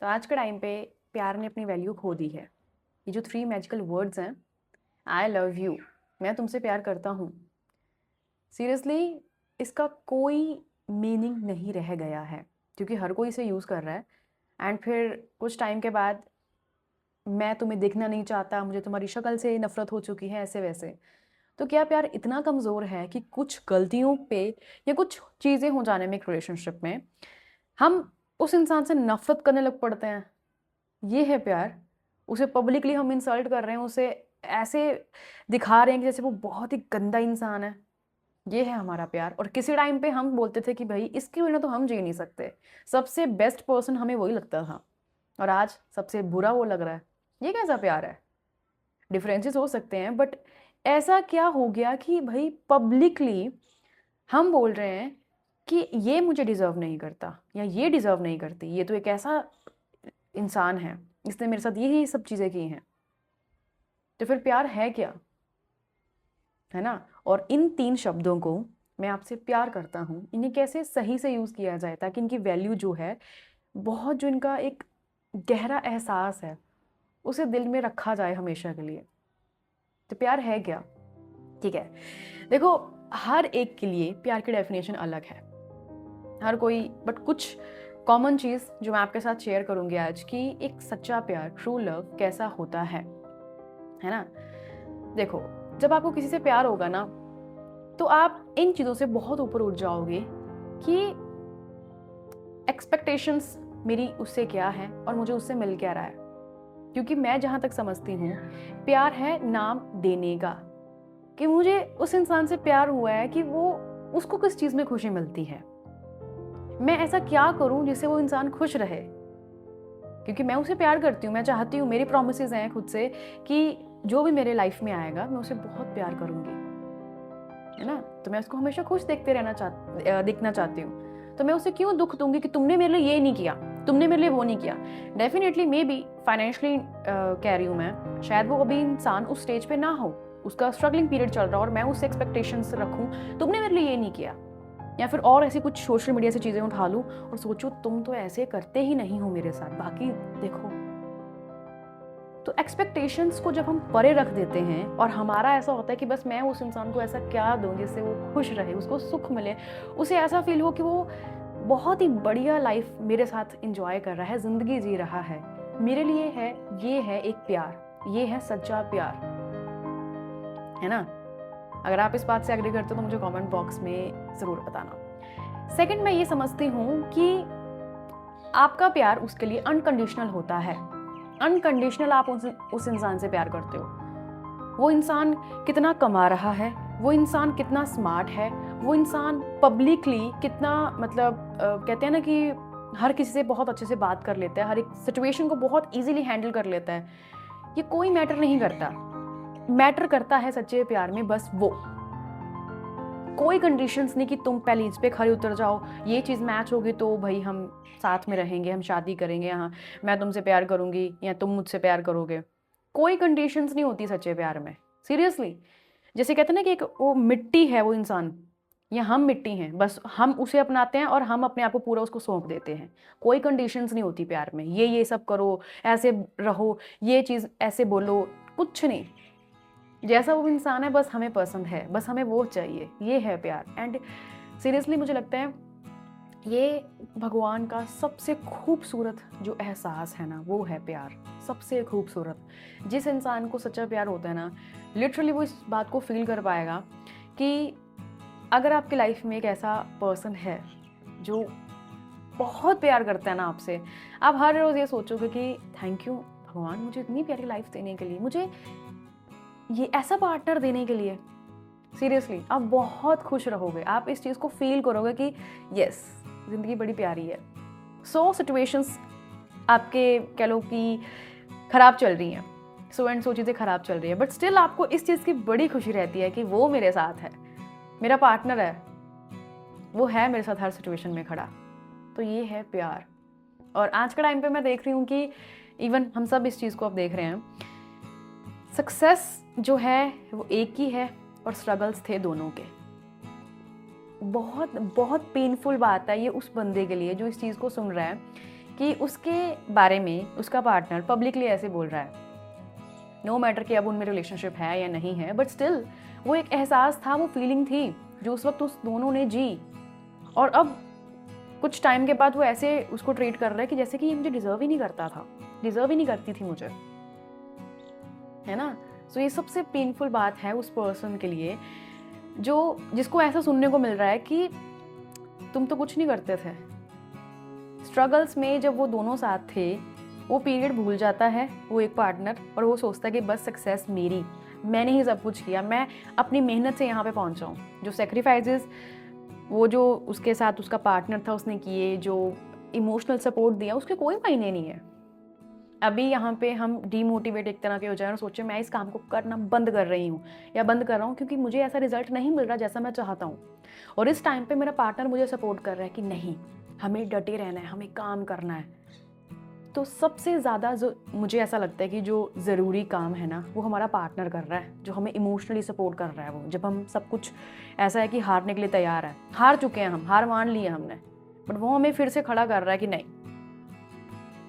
तो आज के टाइम पे प्यार ने अपनी वैल्यू खो दी है। ये जो 3 मैजिकल वर्ड्स हैं, आई लव यू, मैं तुमसे प्यार करता हूँ, सीरियसली इसका कोई मीनिंग नहीं रह गया है क्योंकि हर कोई इसे यूज़ कर रहा है। एंड फिर कुछ टाइम के बाद मैं तुम्हें देखना नहीं चाहता, मुझे तुम्हारी शक्ल से नफ़रत हो चुकी है, ऐसे वैसे। तो क्या प्यार इतना कमज़ोर है कि कुछ गलतियों पे या कुछ चीज़ें हो जाने में एक रिलेशनशिप में हम उस इंसान से नफ़रत करने लग पड़ते हैं? ये है प्यार। उसे पब्लिकली हम इंसल्ट कर रहे हैं, उसे ऐसे दिखा रहे हैं कि जैसे वो बहुत ही गंदा इंसान है। ये है हमारा प्यार। और किसी टाइम पे हम बोलते थे कि भई इसके बिना तो हम जी नहीं सकते। सबसे बेस्ट पर्सन हमें वही लगता था और आज सबसे बुरा वो लग रहा है। ये कैसा प्यार है? डिफरेंसेस हो सकते हैं बट ऐसा क्या हो गया कि भई पब्लिकली हम बोल रहे हैं कि ये मुझे डिज़र्व नहीं करता या ये डिज़र्व नहीं करती। ये तो एक ऐसा इंसान है, इसने मेरे साथ ये सब चीज़ें की हैं। तो फिर प्यार है क्या? है ना? और इन 3 शब्दों को मैं आपसे प्यार करता हूँ, इन्हें कैसे सही से यूज़ किया जाए ताकि इनकी वैल्यू जो है, बहुत जो इनका एक गहरा एहसास है, उसे दिल में रखा जाए हमेशा के लिए। तो प्यार है क्या? ठीक है। देखो, हर एक के लिए प्यार की डेफ़िनेशन अलग है। हर कोई बट कुछ कॉमन चीज़ जो मैं आपके साथ शेयर करूँगी आज कि एक सच्चा प्यार, ट्रू लव कैसा होता है ना? देखो, जब आपको किसी से प्यार होगा ना, तो आप इन चीज़ों से बहुत ऊपर उठ जाओगे कि एक्सपेक्टेशंस मेरी उससे क्या है और मुझे उससे मिल क्या रहा है। क्योंकि मैं जहाँ तक समझती हूँ, प्यार है नाम देने का, कि मुझे उस इंसान से प्यार हुआ है कि वो उसको किस चीज़ में खुशी मिलती है। मैं ऐसा क्या करूँ जिससे वो इंसान खुश रहे? क्योंकि मैं उसे प्यार करती हूँ, मैं चाहती हूँ, मेरी प्रॉमिसेस हैं खुद से कि जो भी मेरे लाइफ में आएगा, मैं उसे बहुत प्यार करूँगी। है ना? तो मैं उसको हमेशा खुश देखना चाहती हूँ। तो मैं उसे क्यों दुःख दूँगी कि तुमने मेरे लिए ये नहीं किया, तुमने मेरे लिए वो नहीं किया। डेफ़िनिटली मेबी फाइनेंशियली कह रही हूँ मैं, शायद वो अभी इंसान उस स्टेज पे ना हो, उसका स्ट्रगलिंग पीरियड चल रहा हो और मैं उससे एक्सपेक्टेशंस रखूँ, तुमने मेरे लिए ये नहीं किया। या फिर और ऐसी कुछ सोशल मीडिया से चीज़ें उठा लूँ और सोचूँ तुम तो ऐसे करते ही नहीं हो मेरे साथ, बाकी देखो। तो एक्सपेक्टेशंस को जब हम परे रख देते हैं और हमारा ऐसा होता है कि बस मैं उस इंसान को ऐसा क्या दूँ जिससे वो खुश रहे, उसको सुख मिले, उसे ऐसा फ़ील हो कि वो बहुत ही बढ़िया लाइफ़ मेरे साथ एन्जॉय कर रहा है, ज़िंदगी जी रहा है। मेरे लिए ये है एक प्यार, ये है सच्चा प्यार, है ना? अगर आप इस बात से एग्री करते हो तो मुझे कमेंट बॉक्स में ज़रूर बताना। सेकंड मैं ये समझती हूँ कि आपका प्यार उसके लिए अनकंडीशनल होता है। अनकंडीशनल आप उस इंसान से प्यार करते हो। वो इंसान कितना कमा रहा है, वो इंसान कितना स्मार्ट है, वो इंसान पब्लिकली कितना मतलब कहते हैं ना कि हर किसी से बहुत अच्छे से बात कर लेता है, हर एक सिचुएशन को बहुत ईज़िली हैंडल कर लेता है। ये कोई मैटर नहीं करता। मैटर करता है सच्चे प्यार में बस वो। कोई कंडीशंस नहीं कि तुम पहले इस पे खरे उतर जाओ, ये चीज़ मैच होगी तो भई हम साथ में रहेंगे, हम शादी करेंगे, हाँ, मैं तुमसे प्यार करूँगी या तुम मुझसे प्यार करोगे। कोई कंडीशंस नहीं होती सच्चे प्यार में, सीरियसली। जैसे कहते हैं ना कि एक वो मिट्टी है वो इंसान या हम मिट्टी हैं, बस हम उसे अपनाते हैं और हम अपने आप को पूरा उसको सौंप देते हैं। कोई कंडीशंस नहीं होती प्यार में, ये सब करो, ऐसे रहो, ये चीज़ ऐसे बोलो, कुछ नहीं। जैसा वो इंसान है बस हमें पसंद है, बस हमें वो चाहिए, ये है प्यार। एंड सीरियसली मुझे लगता है ये भगवान का सबसे खूबसूरत जो एहसास है ना, वो है प्यार, सबसे खूबसूरत। जिस इंसान को सच्चा प्यार होता है ना, लिटरली वो इस बात को फ़ील कर पाएगा कि अगर आपकी लाइफ में एक ऐसा पर्सन है जो बहुत प्यार करता है ना आपसे, आप हर रोज़ ये सोचोगे कि थैंक यू भगवान मुझे इतनी प्यारी लाइफ देने के लिए, मुझे ये ऐसा पार्टनर देने के लिए। सीरियसली आप बहुत खुश रहोगे, आप इस चीज़ को फ़ील करोगे कि यस, ज़िंदगी बड़ी प्यारी है। 100 सिचुएशंस आपके कह लो कि खराब चल रही हैं, सो एंड सो चीज़ें खराब चल रही हैं, बट स्टिल आपको इस चीज़ की बड़ी खुशी रहती है कि वो मेरे साथ है, मेरा पार्टनर है, वो है मेरे साथ हर सिचुएशन में खड़ा। तो ये है प्यार। और आज के टाइम पे मैं देख रही हूँ कि इवन हम सब इस चीज़ को अब देख रहे हैं, सक्सेस जो है वो एक ही है और स्ट्रगल्स थे दोनों के। बहुत बहुत पेनफुल बात है ये उस बंदे के लिए जो इस चीज़ को सुन रहा है कि उसके बारे में उसका पार्टनर पब्लिकली ऐसे बोल रहा है, नो मैटर कि अब उनमें रिलेशनशिप है या नहीं है, बट स्टिल वो एक एहसास था, वो फीलिंग थी जो उस वक्त उस दोनों ने जी, और अब कुछ टाइम के बाद वो ऐसे उसको ट्रीट कर रहा है कि जैसे कि ये मुझे डिजर्व ही नहीं करता था, डिजर्व ही नहीं करती थी मुझे, है ना। सो ये सबसे पेनफुल बात है उस पर्सन के लिए जिसको ऐसा सुनने को मिल रहा है कि तुम तो कुछ नहीं करते थे। स्ट्रगल्स में जब वो दोनों साथ थे, वो पीरियड भूल जाता है वो एक पार्टनर, और वो सोचता है कि बस सक्सेस मेरी, मैंने ही सब कुछ किया, मैं अपनी मेहनत से यहाँ पे पहुँचा हूँ। जो सेक्रीफाइसेस वो जो उसके साथ उसका पार्टनर था उसने किए, जो इमोशनल सपोर्ट दिया, उसके कोई मायने नहीं है। अभी यहाँ पे हम डीमोटिवेट एक तरह के हो जाए और सोचे मैं इस काम को करना बंद कर रही हूँ या बंद कर रहा हूँ क्योंकि मुझे ऐसा रिजल्ट नहीं मिल रहा जैसा मैं चाहता हूँ, और इस टाइम पे मेरा पार्टनर मुझे सपोर्ट कर रहा है कि नहीं, हमें डटे रहना है, हमें काम करना है। तो सबसे ज़्यादा जो मुझे ऐसा लगता है कि जो ज़रूरी काम है ना, वो हमारा पार्टनर कर रहा है, जो हमें इमोशनली सपोर्ट कर रहा है। वो जब हम सब कुछ ऐसा है कि हारने के लिए तैयार है, हार चुके हैं, हम हार मान ली है हमने, बट वो हमें फिर से खड़ा कर रहा है कि नहीं,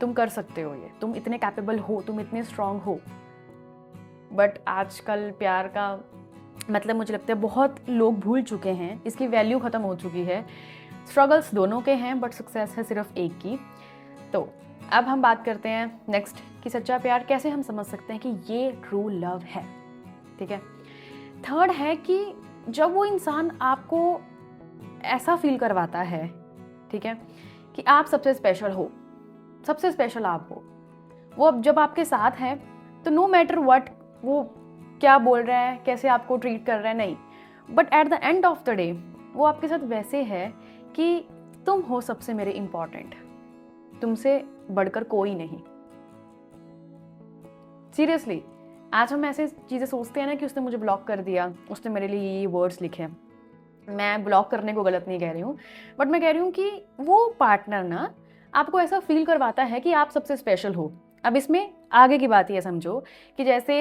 तुम कर सकते हो, ये तुम इतने कैपेबल हो, तुम इतने स्ट्रांग हो। बट आजकल प्यार का मतलब मुझे लगता है बहुत लोग भूल चुके हैं, इसकी वैल्यू ख़त्म हो चुकी है। स्ट्रगल्स दोनों के हैं बट सक्सेस है सिर्फ एक की। तो अब हम बात करते हैं नेक्स्ट कि सच्चा प्यार कैसे हम समझ सकते हैं कि ये ट्रू लव है। ठीक है, थर्ड है कि जब वो इंसान आपको ऐसा फील करवाता है, ठीक है, कि आप सबसे स्पेशल हो, सबसे स्पेशल आप हो। वो अब जब आपके साथ है तो नो मैटर व्हाट वो क्या बोल रहा है, कैसे आपको ट्रीट कर रहा है, नहीं, but at the end of the day वो आपके साथ वैसे है कि तुम हो सबसे मेरे इम्पॉर्टेंट, तुमसे बढ़कर कोई नहीं। सीरियसली, आज हम ऐसे चीज़ें सोचते हैं ना कि उसने मुझे ब्लॉक कर दिया, उसने मेरे लिए ये वर्ड्स लिखे। मैं ब्लॉक करने को गलत नहीं कह रही हूँ, बट मैं कह रही हूँ कि वो पार्टनर ना आपको ऐसा फील करवाता है कि आप सबसे स्पेशल हो। अब इसमें आगे की बात ये समझो कि जैसे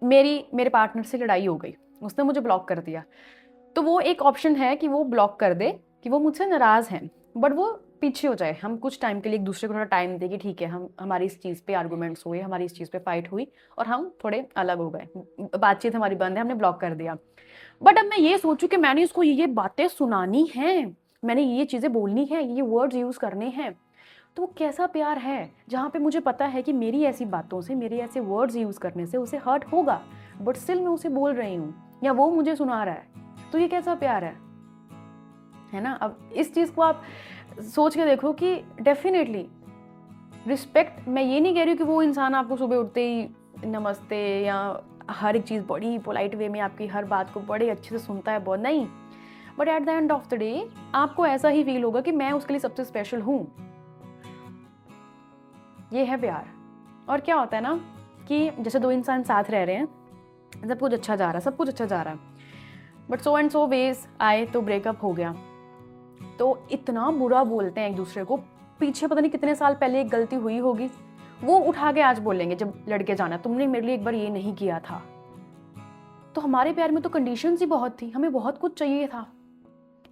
मेरे पार्टनर से लड़ाई हो गई, उसने मुझे ब्लॉक कर दिया, तो वो एक ऑप्शन है कि वो ब्लॉक कर दे कि वो मुझसे नाराज़ हैं, बट वो पीछे हो जाए, हम कुछ टाइम के लिए एक दूसरे को थोड़ा टाइम दें कि ठीक है, हमारी इस चीज़ पे आर्गूमेंट्स हुए, हमारी इस चीज़ पे फाइट हुई और हम थोड़े अलग हो गए, बातचीत हमारी बंद है, हमने ब्लॉक कर दिया। बट अब मैं ये सोचूं कि मैंने इसको ये बातें सुनानी हैं, मैंने ये चीज़ें बोलनी है, ये वर्ड्स यूज़ करने हैं, तो वो कैसा प्यार है जहाँ पे मुझे पता है कि मेरी ऐसी बातों से, मेरे ऐसे वर्ड्स यूज़ करने से उसे हर्ट होगा, बट स्टिल मैं उसे बोल रही हूँ या वो मुझे सुना रहा है, तो ये कैसा प्यार है ना। अब इस चीज़ को आप सोच के देखो कि डेफिनेटली रिस्पेक्ट, मैं ये नहीं कह रही हूँ कि वो इंसान आपको सुबह उठते ही नमस्ते या हर एक चीज़ बड़ी पोलाइट वे में आपकी हर बात को बड़े अच्छे से सुनता है, बहुत नहीं, but at the end of the day आपको ऐसा ही फील होगा कि मैं उसके लिए सबसे स्पेशल हूँ। ये है प्यार। और क्या होता है ना कि जैसे दो इंसान साथ रह रहे हैं, सब कुछ अच्छा जा रहा है, सब कुछ अच्छा जा रहा है, बट सो एंड सो वेज आए तो ब्रेकअप हो गया, तो इतना बुरा बोलते हैं एक दूसरे को, पीछे पता नहीं कितने साल पहले एक गलती हुई होगी, वो उठा के आज बोलेंगे जब लड़के जाना, तुमने मेरे लिए एक बार ये नहीं किया था। तो हमारे प्यार में तो कंडीशंस ही बहुत थी, हमें बहुत कुछ चाहिए था,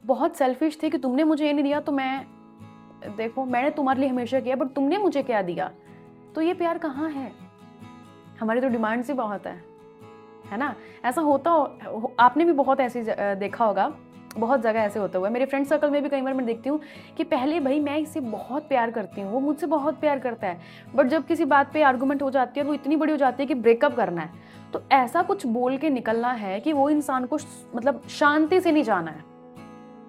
बहुत सेल्फिश थे कि तुमने मुझे ये नहीं दिया तो मैं, देखो मैंने तुम्हारे लिए हमेशा किया बट तुमने मुझे क्या दिया, तो ये प्यार कहाँ है। हमारी तो डिमांड्स ही बहुत है ना। ऐसा होता आपने भी बहुत ऐसे देखा होगा, बहुत जगह ऐसे होता हुआ है। मेरे फ्रेंड सर्कल में भी कई बार मैं देखती हूँ कि पहले भाई मैं इससे बहुत प्यार करती हूँ, वो मुझसे बहुत प्यार करता है, बट जब किसी बात पे आर्गूमेंट हो जाती है वो इतनी बड़ी हो जाती है कि ब्रेकअप करना है, तो ऐसा कुछ बोल के निकलना है कि वो इंसान को मतलब शांति से नहीं जाना है।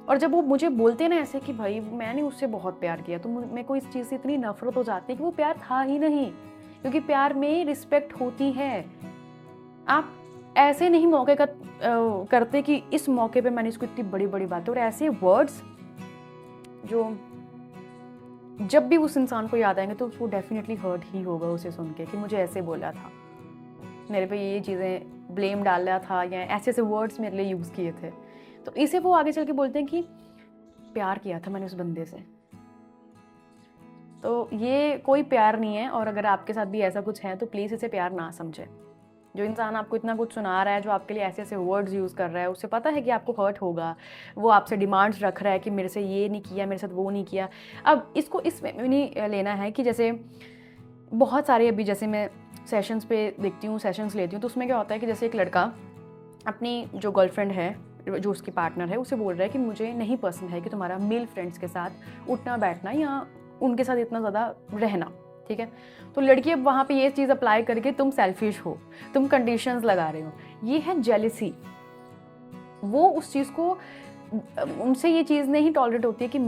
और जब वो मुझे बोलते हैं ना ऐसे कि भाई मैंने उससे बहुत प्यार किया, तो मेरे को इस चीज़ से इतनी नफरत हो जाती है कि वो प्यार था ही नहीं, क्योंकि प्यार में रिस्पेक्ट होती है। आप ऐसे नहीं मौके का करते कि इस मौके पे मैंने इसको इतनी बड़ी बड़ी बातें, और ऐसे वर्ड्स जो जब भी उस इंसान को याद आएंगे तो उसको डेफिनेटली हर्ट ही होगा उसे सुन के कि मुझे ऐसे बोला था, मेरे पे ये चीज़ें ब्लेम डाल रहा था या ऐसे ऐसे वर्ड्स मेरे लिए यूज़ किए थे। तो इसे वो आगे चल के बोलते हैं कि प्यार किया था मैंने उस बंदे से। तो ये कोई प्यार नहीं है, और अगर आपके साथ भी ऐसा कुछ है तो प्लीज़ इसे प्यार ना समझें। जो इंसान आपको इतना कुछ सुना रहा है, जो आपके लिए ऐसे ऐसे वर्ड्स यूज़ कर रहा है, उसे पता है कि आपको हर्ट होगा, वो आपसे डिमांड्स रख रहा है कि मेरे से ये नहीं किया, मेरे साथ वो नहीं किया। अब इसको इस वे में नहीं लेना है कि जैसे बहुत सारे, अभी जैसे मैं सेशंस पे देखती हूँ, सेशंस लेती हूँ, तो उसमें क्या होता है कि जैसे एक लड़का अपनी जो गर्लफ्रेंड है, जो उसकी पार्टनर है, उसे बोल रहा है कि मुझे नहीं पसंद है कि तुम्हारा मेल फ्रेंड्स के साथ उठना बैठना या उनके साथ इतना ज़्यादा रहना, ठीक है। तो लड़की अब वहाँ पे ये चीज़ अप्लाई करके तुम सेल्फिश हो, तुम कंडीशंस लगा रहे हो, ये है जेलिसी। वो उस चीज़ को, उनसे ये चीज़ नहीं टॉलरेट होती है कि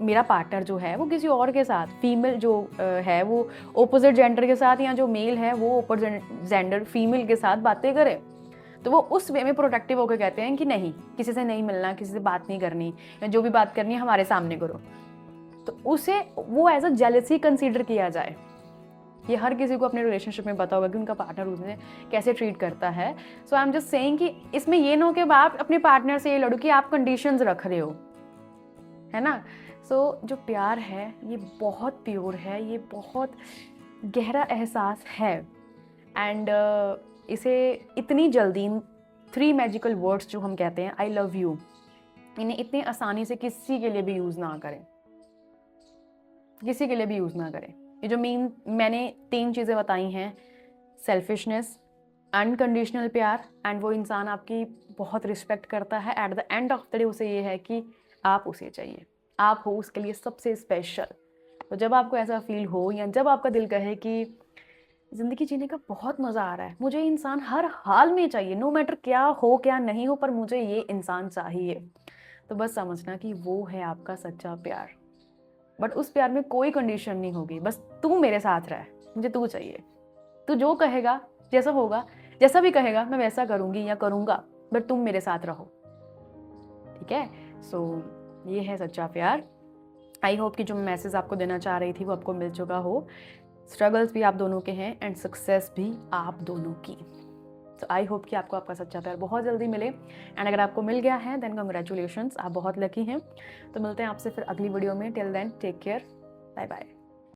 मेरा पार्टनर जो है वो किसी और के साथ, फीमेल जो है वो ओपोजिट जेंडर के साथ, या जो मेल है वो ओपोजिट जेंडर फीमेल के साथ बातें करे। तो वो उस वे में प्रोटेक्टिव होकर कहते हैं कि नहीं, किसी से नहीं मिलना, किसी से बात नहीं करनी, या जो भी बात करनी है हमारे सामने करो। तो उसे वो एज अ जेलसी कंसीडर किया जाए। ये हर किसी को अपने रिलेशनशिप में पता होगा कि उनका पार्टनर उन्हें कैसे ट्रीट करता है। सो आई एम जस्ट सेइंग कि इसमें ये ना हो कि आप अपने पार्टनर से ये लड़ो कि आप कंडीशंस रख रहे हो, है ना। सो जो प्यार है ये बहुत प्योर है, ये बहुत गहरा एहसास है। एंड इसे इतनी जल्दी 3 मैजिकल वर्ड्स जो हम कहते हैं, आई लव यू, इन्हें इतनी आसानी से किसी के लिए भी यूज़ ना करें, किसी के लिए भी यूज़ ना करें। ये जो मैंने 3 चीज़ें बताई हैं, सेल्फिशनेस, अनकंडीशनल प्यार, एंड वो इंसान आपकी बहुत रिस्पेक्ट करता है, at the end of the day उसे ये है कि आप उसे चाहिए, आप हो उसके लिए सबसे स्पेशल। तो जब आपको ऐसा फील हो, या जब आपका दिल कहे कि ज़िंदगी जीने का बहुत मज़ा आ रहा है, मुझे इंसान हर हाल में चाहिए, नो मैटर क्या हो क्या नहीं हो, पर मुझे ये इंसान चाहिए, तो बस समझना कि वो है आपका सच्चा प्यार। बट उस प्यार में कोई कंडीशन नहीं होगी, बस तू मेरे साथ रह, मुझे तू चाहिए, तू जो कहेगा, जैसा होगा, जैसा भी कहेगा मैं वैसा करूँगी या करूँगा, बट तुम मेरे साथ रहो, ठीक है। सो ये है सच्चा प्यार। आई होप कि जो मैसेज आपको देना चाह रही थी वो आपको मिल चुका हो। स्ट्रगल्स भी आप दोनों के हैं एंड सक्सेस भी आप दोनों की। तो आई होप कि आपको आपका सच्चा प्यार बहुत जल्दी मिले, एंड अगर आपको मिल गया है देन कंग्रेचुलेशंस, आप बहुत लकी हैं। तो मिलते हैं आपसे फिर अगली वीडियो में। Till then take care, bye bye.